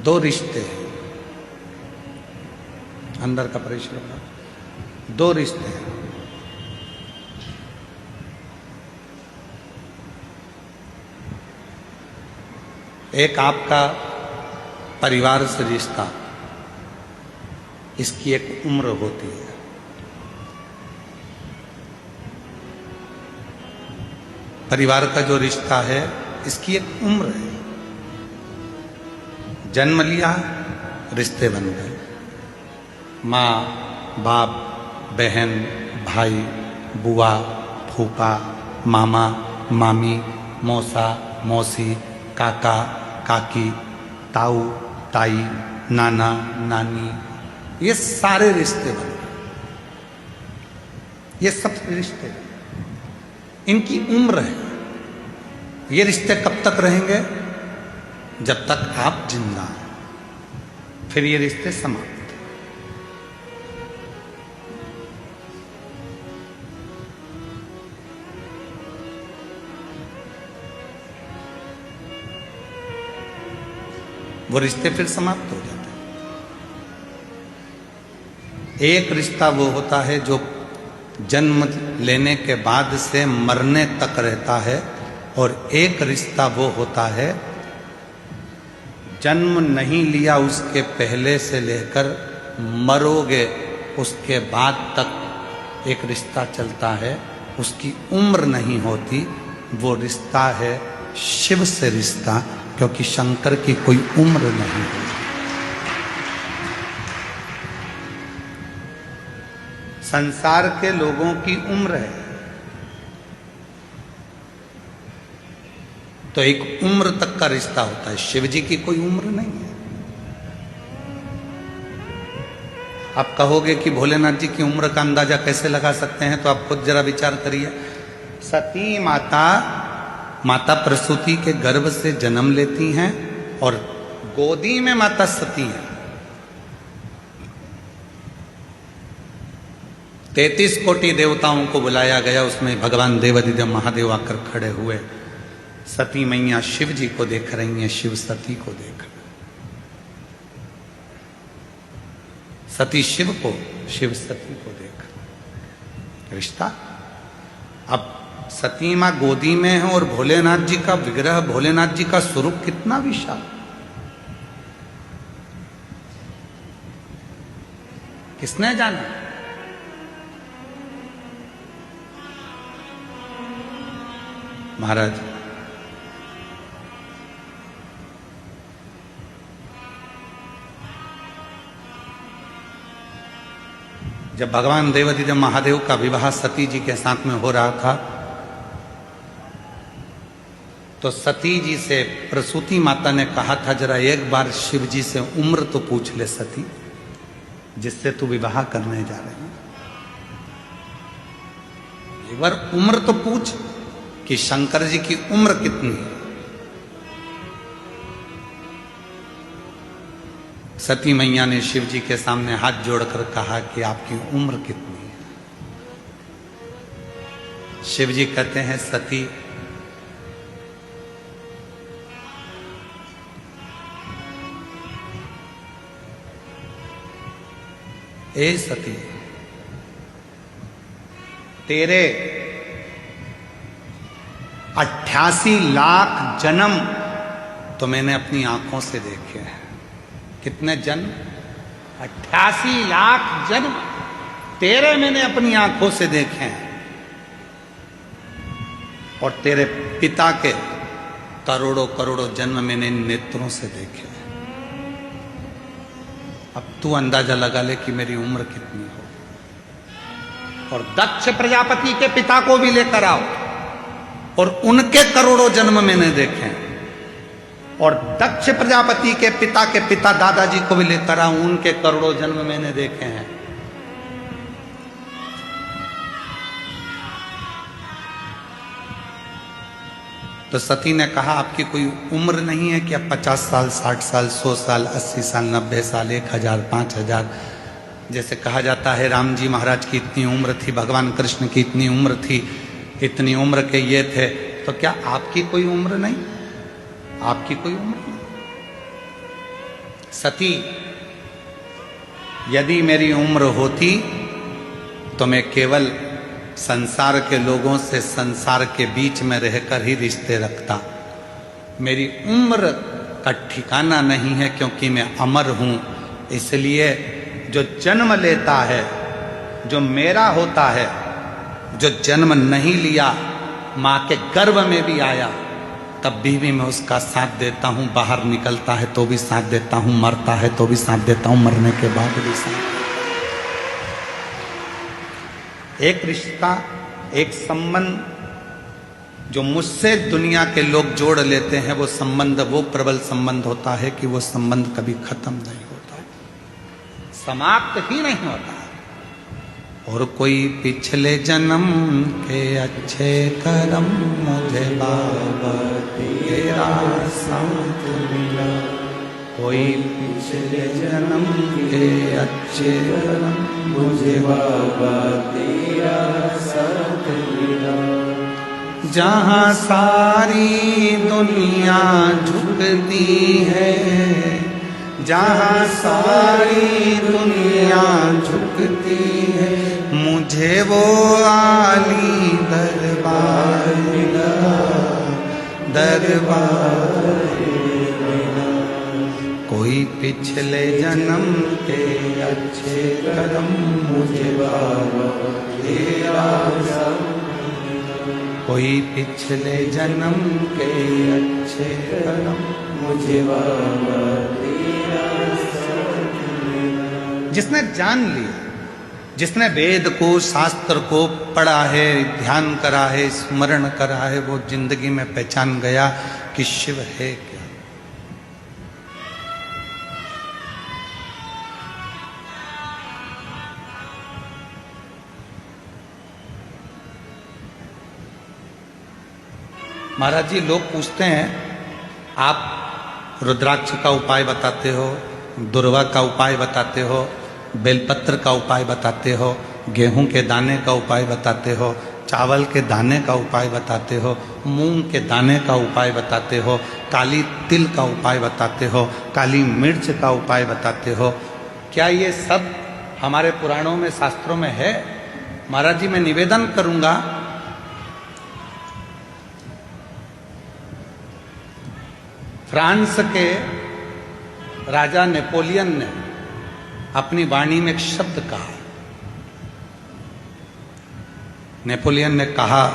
दो रिश्ते हैं, अंदर का परिश्रम, दो रिश्ते हैं। एक आपका परिवार से रिश्ता, इसकी एक उम्र होती है। परिवार का जो रिश्ता है इसकी एक उम्र है। जन्म लिया, रिश्ते बन गए, माँ बाप, बहन भाई, बुआ फूफा, मामा मामी, मौसा मौसी, काका काकी, ताऊ ताई, नाना नानी, ये सारे रिश्ते बन गए। ये सब रिश्ते, इनकी उम्र है। ये रिश्ते कब तक रहेंगे? जब तक आप जिंदा हैं, फिर ये रिश्ते समाप्त। वो रिश्ते फिर समाप्त हो जाते हैं। एक रिश्ता वो होता है जो जन्म लेने के बाद से मरने तक रहता है, और एक रिश्ता वो होता है जन्म नहीं लिया उसके पहले से लेकर मरोगे उसके बाद तक एक रिश्ता चलता है, उसकी उम्र नहीं होती। वो रिश्ता है शिव से रिश्ता, क्योंकि शंकर की कोई उम्र नहीं है। संसार के लोगों की उम्र है, तो एक उम्र तक का रिश्ता होता है। शिव जी की कोई उम्र नहीं है। आप कहोगे कि भोलेनाथ जी की उम्र का अंदाजा कैसे लगा सकते हैं, तो आप खुद जरा विचार करिए। सती माता प्रसूति के गर्भ से जन्म लेती हैं और गोदी में माता सती हैं। 33 कोटि देवताओं को बुलाया गया, उसमें भगवान देवाधिदेव महादेव आकर खड़े हुए। सती मैया शिव जी को देख रही हैं, शिव सती को देख रहे, सती शिव को, शिव सती को देख। रिश्ता, अब सती मां गोदी में है और भोलेनाथ जी का विग्रह, भोलेनाथ जी का स्वरूप कितना विशाल। किसने जाना? महाराज जब भगवान देवाधिदेव महादेव का विवाह सती जी के साथ में हो रहा था, तो सती जी से प्रसूति माता ने कहा था, जरा एक बार शिव जी से उम्र तो पूछ ले सती, जिससे तू विवाह करने जा रही है। एक बार उम्र तो पूछ कि शंकर जी की उम्र कितनी है। सती मैया ने शिव जी के सामने हाथ जोड़कर कहा कि आपकी उम्र कितनी है। शिव जी कहते हैं, सती ए सती, तेरे 88 लाख जन्म तो मैंने अपनी आंखों से देखे हैं। कितने जन्म? 88 लाख जन्म तेरे मैंने अपनी आंखों से देखे हैं, और तेरे पिता के करोड़ों करोड़ों जन्म मैंने नेत्रों से देखे हैं। अब तू अंदाजा लगा ले कि मेरी उम्र कितनी हो। और दक्ष प्रजापति के पिता को भी लेकर आओ, और उनके करोड़ों जन्म मैंने देखे हैं। और दक्ष प्रजापति के पिता दादाजी को भी लेकर आओ, उनके करोड़ों जन्म मैंने देखे हैं। तो सती ने कहा, आपकी कोई उम्र नहीं है कि आप 50 साल 60 साल 100 साल 80 साल 90 साल 1000 5000, जैसे कहा जाता है राम जी महाराज की इतनी उम्र थी, भगवान कृष्ण की इतनी उम्र थी, इतनी उम्र के ये थे, तो क्या आपकी कोई उम्र नहीं? आपकी कोई उम्र नहीं। सती, यदि मेरी उम्र होती तो मैं केवल संसार के लोगों से संसार के बीच में रहकर ही रिश्ते रखता। मेरी उम्र का ठिकाना नहीं है, क्योंकि मैं अमर हूं। इसलिए जो जन्म लेता है, जो मेरा होता है, जो जन्म नहीं लिया, मां के गर्भ में भी आया, तब भी मैं उसका साथ देता हूं। बाहर निकलता है तो भी साथ देता हूं, मरता है तो भी साथ देता हूं, मरने के बाद भी साथ देता हूं। एक रिश्ता, एक संबंध जो मुझसे दुनिया के लोग जोड़ लेते हैं, वो संबंध वो प्रबल संबंध होता है कि वो संबंध कभी खत्म नहीं होता, समाप्त ही नहीं होता। और कोई पिछले जन्म के अच्छे कर्म मुझे बाबा तेरा साथ मिला, कोई पिछले जन्म के अच्छे कर्म मुझे बाबा तेरा साथ मिला। जहाँ सारी दुनिया झुकती है, जहाँ सारी दुनिया झुकती है, मुझे वो आली दरबार मिला, दरबार मिला। कोई पिछले जन्म के अच्छे कर्म मुझे बाबा तेरा साथ, कोई पिछले जन्म के अच्छे कर्म मुझे बाबा तेरा साथ मिला। जिसने जान लिया, जिसने वेद को, शास्त्र को पढ़ा है, ध्यान करा है, स्मरण करा है, वो जिंदगी में पहचान गया कि शिव है क्या। महाराज जी, लोग पूछते हैं आप रुद्राक्ष का उपाय बताते हो, दुर्वा का उपाय बताते हो, बेलपत्र का उपाय बताते हो, गेहूं के दाने का उपाय बताते हो, चावल के दाने का उपाय बताते हो, मूंग के दाने का उपाय बताते हो, काली तिल का उपाय बताते हो, काली मिर्च का उपाय बताते हो। क्या ये सब हमारे पुराणों में, शास्त्रों में है? महाराज जी, मैं निवेदन करूंगा, फ्रांस के राजा नेपोलियन ने अपनी वाणी में एक शब्द कहा। नेपोलियन ने कहा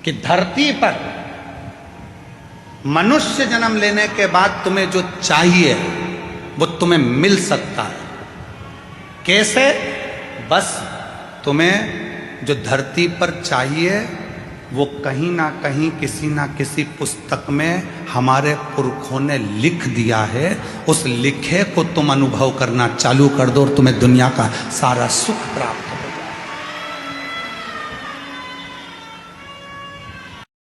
कि धरती पर मनुष्य जन्म लेने के बाद तुम्हें जो चाहिए वो तुम्हें मिल सकता है। कैसे? बस तुम्हें जो धरती पर चाहिए वो कहीं ना कहीं, किसी ना किसी पुस्तक में हमारे पुरखों ने लिख दिया है। उस लिखे को तुम अनुभव करना चालू कर दो और तुम्हें दुनिया का सारा सुख प्राप्त